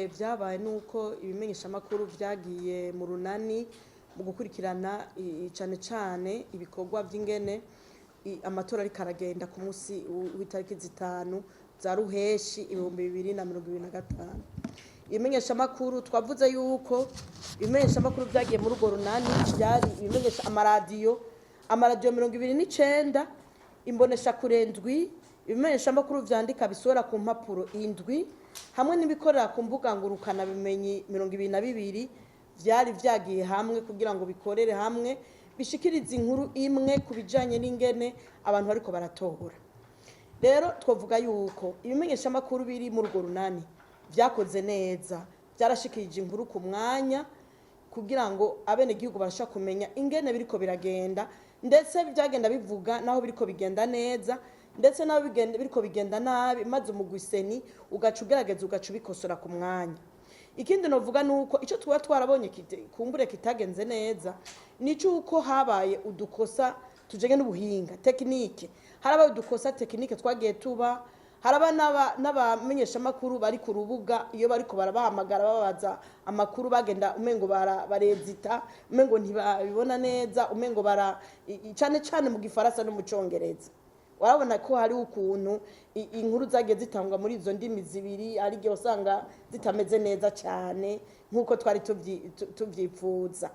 byabaye nuko ibimenyesha makuru byagiye mu runani mu gukurikirana cyane cyane ibikorwa by'ingene amatora ari karagenda ku munsi w'itariki 5 za ruheshi 2025. Ibimenyesha makuru twavuze yuko ibimenyesha makuru byagiye muri urwo runani byari ibimenyesha amaradiyo 29, imbonesha kurendwi, ibimenyesha makuru vyandika bisora ku mpapuro indwi, hamwe n'ibikorera ku mbuga ngurukana bimenyi 22 vyari vyagiye hamwe kugira ngo bikorere hamwe bishikiriza inkuru imwe kubijanye n'ingene abantu bariko baratora. Rero twovuga yuko ibimenyesha makuru biri mu urwo runani vyakoze neza, byarashikirije inkuru ku mwanya kugira ngo abene gihugu barasha kumenya ingene biriko biragenda, ndetse byagenda bivuga naho biriko bigenda neza, ndetse naho biriko bigenda nabi, maze umugwiseni ugaca ugerageza ugaca ubikosora ku mwanya. Ikindi novuga nuko ico tuba twarabonye kumbure kitagenze neza nico uko habaye udukosa tujenge n'ubuhinga tekinike, harabaye udukosa tekinike twagiye tuba, haraba n'abamenyesha makuru bari ku rubuga iyo bariko barabahamagara babaza amakuru bagenda umengo barezita, umengo ntibabibona neza, umengo cyane mu gifaransa no mu Congereza. Warabona ko hari ukuntu inkuru zagiye zitangwa muri izo ndimi zibiri ari gihe usanga zitameze neza cyane nkuko twari tuvyipfuza.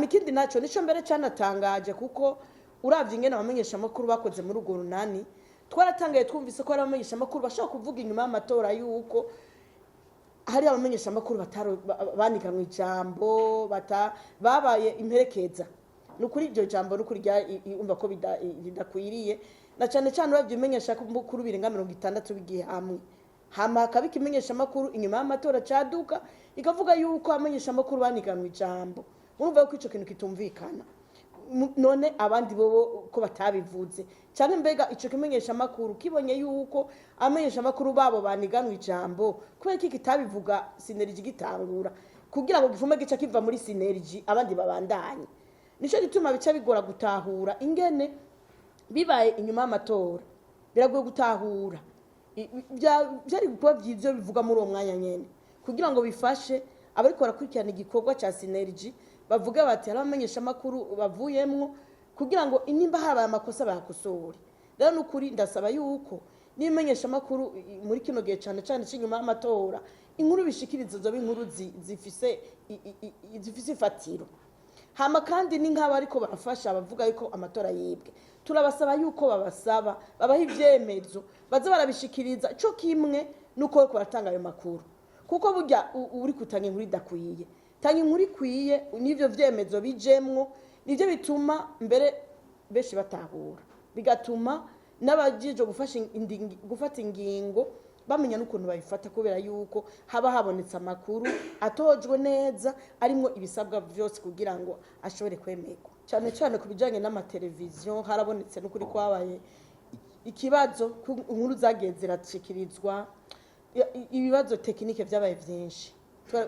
Ikindi naco nico mbere cyanatangaje kuko uravye ingene abamenyesha makuru bakoze muri urwo runani, twaratangaye twumvise ko ari abamenyesha makuru bashaka kuvuga inyuma y'amatora yuko hari abamenyesha makuru banika mu ijambo babaye imperekeza. Nukuri iryo jambo nukuri umva ko bidakwiriye, na cyane cyane uravye imenyesha makuru birenga 60 bigiye hamwe. Hama kabika imenyesha makuru inyuma y'amatora caduka ikavuga yuko abamenyesha makuru banika mu ijambo. Urumva ko ico kintu kitumvikana. None abandi bobo ko batabivuze cyane, mbega ico kimenyesha makuru kibonye yuko amenyesha makuru babo baniganwa ijambo kubera iki kitabivuga Synergie gitangura kugira ngo gifume gica kiva muri Synergie abandi babandanye. Nico gituma bica bigora gutahura ingene bibaye inyuma y'amatora, biragoye gutahura byari kuba byiza bivuga muri uwo mwanya nyene kugira ngo bifashe abariko barakurikirana igikorwa ca Synergie bavuga bati arabamenyesha makuru bavuyemwo kugira ngo inimba habaye amakosa bakosore. Rero nukuri ndasaba yuko nimenyesha makuru muri kino gihe cyane cyane cy'inyuma y'amatora inkuru bishikiriza zo inkuru zifise fatiro. Hama kandi ni nk'aba ariko barafasha bavuga yuko amatora yibwe, turabasaba yuko babaha ivyemezo baza barabishikiriza cyo kimwe nuko ko baratanga ayo makuru, kuko burya uri kutanga inkuru idakwiye, tanga inkuru ikwiye n'ivyo vyemezo bijemwo, nivyo bituma mbere beshi batahura, bigatuma n'abajije gufata ingingo bamenya n'ukuntu babifata, kubera yuko haba habonetse amakuru atojwe neza arimo ibisabwa byose kugira ngo ashobore kwemerwa. Cyane cyane kubijanye n'amateleviziyo harabonetse n'ukuri kwabaye ikibazo inkuru zagiye ziracikirizwa, ibibazo tekinike byabaye byinshi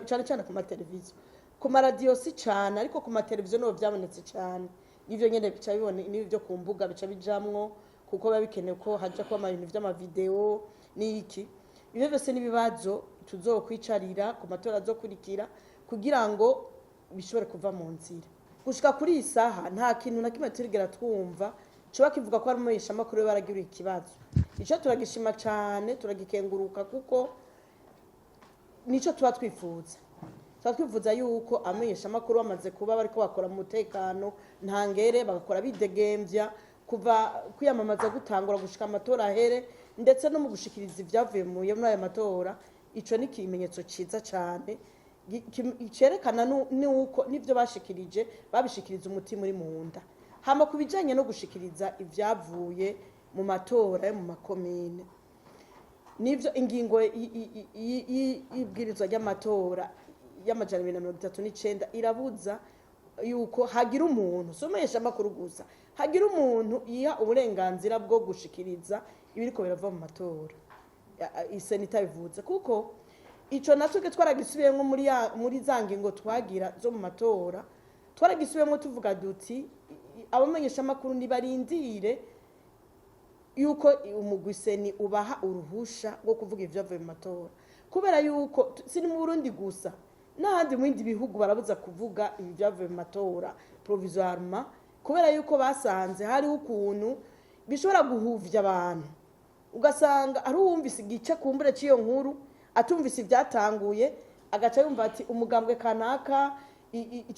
cyane cyane ku mateleviziyo. Ku maradiyo si cyane, ariko ku mateleviziyo no byabonetse cyane. Nivyo nyene bica bibone n'ibyo ku mbuga bica bijamwo kuko biba bikenewe ko haja kwa ibintu vy'amavideo n'iki. Ibyo byose n'ibibazo tuzokwicarira ku matora azokurikira kugira ngo bishobore kuva mu nzira. Gushika kuri iyi saha nta kintu na kimwe turigera twumva coba kivuga ko ari umumenyesha makuru baragira ikibazo. Ico turagishima cyane, turagikenguruka kuko nico tuba twifuza. Twifuza yuko amenyesha makuru bamaze kuba bariko bakora mu mutekano ntangere, bagakora bidegemvya kuva kwiyamamaza gutangura gushika amatora ahere, ndetse no mu gushikiriza ivyavuye muri ayo matora. Ico ni kimenyetso ciza cyane cerekana nuko nivyo bashikirije babishikiriza umutima uri mu nda. Hama kubijanye no gushikiriza ivyavuye mu matora yo mu makomine, nivyo ingingo y'ibwirizwa ry'amatora y'amajana 239 irabuza yuko hagira umuntu somesha amakuru gusa, hagira umuntu yiha uburenganzira bwo gushikiriza ibiriko birava mu matora. Isenita bivuze kuko ico natwe twaragisubiyemo muri zangingo twagira zo mu matora, twaragisubiyemo tuvuga duti abamenyesha makuru nibarindire yuko umugwiseni ubaha uruhusha rwo kuvuga ivyavuye mu matora, kubera yuko si mu Burundi gusa n'ahandi mu bindi bihugu barabuza kuvuga ibi byavuye mu matora provisoirement kubera yuko basanze hariho ukuntu bishobora guhuvya abantu ugasanga ari uwumvise igice kumbure cy'iyo nkuru atumvise ibyatanguye agaca yumva ati umugambwe kanaka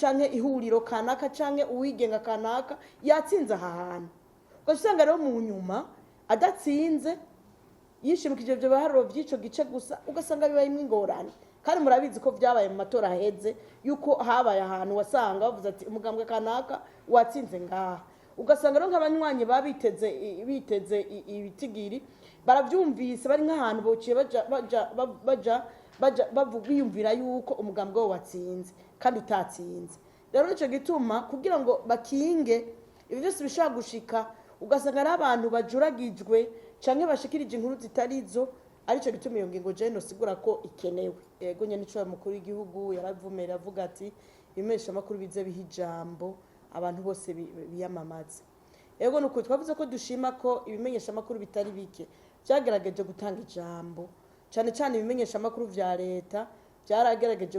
canke ihuriro kanaka canke uwigenga kanaka yatsinze aha hantu ugasanga rero mu nyuma adatsinze yishimikije ibyo biharuro by'ico gice gusa ugasanga bibaye ingorane kandi murabizi ko byabaye mu matora aheze yuko habaye ahantu wasanga bavuze ati umugambwe kanaka watsinze ngaha ugasanga rero nk'abanywanyi biteze ibitigiri baravyumvise bari nk'ahantu bociye baja biyumvira yuko umugambwe we watsinze kandi utatsinze rero nico gituma kugira ngo bakinge ibyo byose bishaka gushika ugasanga ari abantu bajuragijwe canke bashikirije inkuru zitarizo arico gituma iyo ngingo je nosigura ko ikenewe yego nyene nico mukuru w'igihugu yaravumera avuga ati imesha makuru bize bihijambo abantu bose biyamamaza yego nuko twavuze ko dushima ko ibimenyesha makuru bitari bike byagerageje gutanga ijambo cyane cyane ibimenyesha makuru vya leta byaragerageje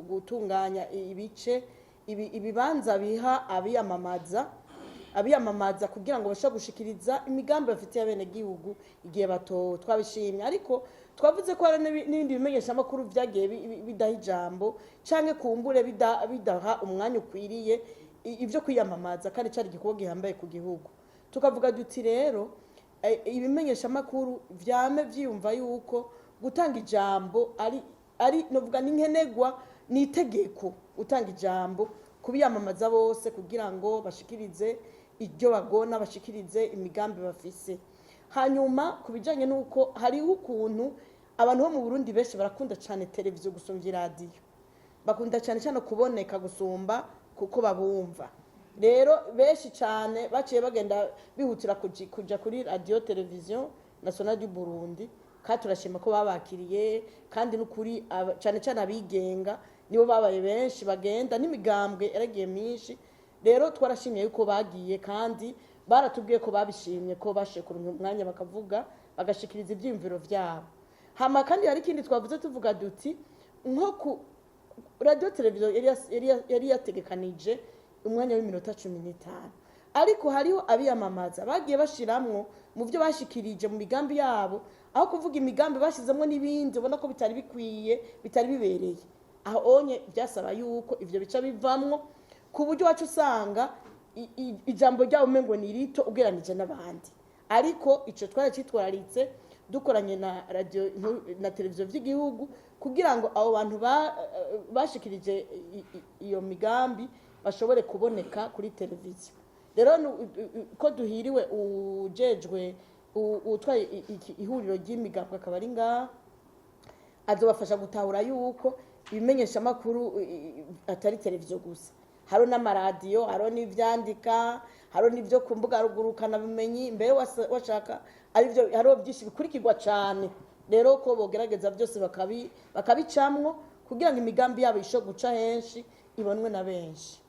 gutunganya ibice ibibanza biha abiyamamaza kugira ngo bashe gushikiriza imigambi bafitiye abene gihugu igihe bato twabishimye ariko twavuze ko hari n'ibindi bimenyesha makuru vyagiye bidaha ijambo canke kumbure bidaha umwanya ukwiriye ivyo kwiyamamaza kandi cyari igikorwa gihambaye ku gihugu tukavuga duti rero ibimenyesha makuru vyame vyiyumva yuko gutanga ijambo ari novuga n'inkenegwa n'itegeko gutanga ijambo kubiyamamaza bose kugira ngo bashikirize ibyo bagona bashikirize imigambi bafise hanyuma kubijanye nuko hariho ukuntu abantu bo mu Burundi benshi barakunda cyane televiziyo gusumvya radio bakunda cyane cyane kuboneka gusumba kuko babumva rero benshi cyane baciye bagenda bihutira kuja kuri radio televiziyo nationale du Burundi kandi turashima ko babakiriye kandi n'ukuri cyane cyane abigenga nibo babaye benshi bagenda n'imigambwe yaragiye myinshi rero twarashimye yuko bagiye kandi baratubwiye ko babishimye ko bashekura umwanya bakavuga bagashikiriza ibyimviro vyabo hama kandi hari ikindi twavuze tuvuga duti nko ku radio televiziyo yari yategekanije umwanya w'iminota 15 ariko hariho abiyamamaza bagiye bashiramwo mu byo bashikirije mu migambi yabo aho kuvuga imigambi bashizemwo n'ibindi ubona ko bitari bikwiye bitari bibereye aho onye byasaba yuko ivyo bica bivamwo ku buryo wacu usanga ijambo ryawo mengo ni rito ugeranije n'abandi ariko ico twari citwararitse dukoranye na radio na televiziyo vy'igihugu kugira ngo abo bantu bashikirije iyo migambi bashobore kuboneka kuri televiziyo rero ko duhiriwe ujejwe utwaye ihuriro ry'imigambwe akaba ari ngaha azobafasha gutahura yuko ibimenyesha makuru atari televiziyo gusa haro n'amaradiyo haro n'ivyandika haro n'ivyo ku mbuga rugurukana bimenyi mbere washaka ari byo haro byinshi bikurikirwa cyane rero ko bogerageza byose bakabicamwo kugira ngo imigambi yabo isho guca henshi ibonwe na benshi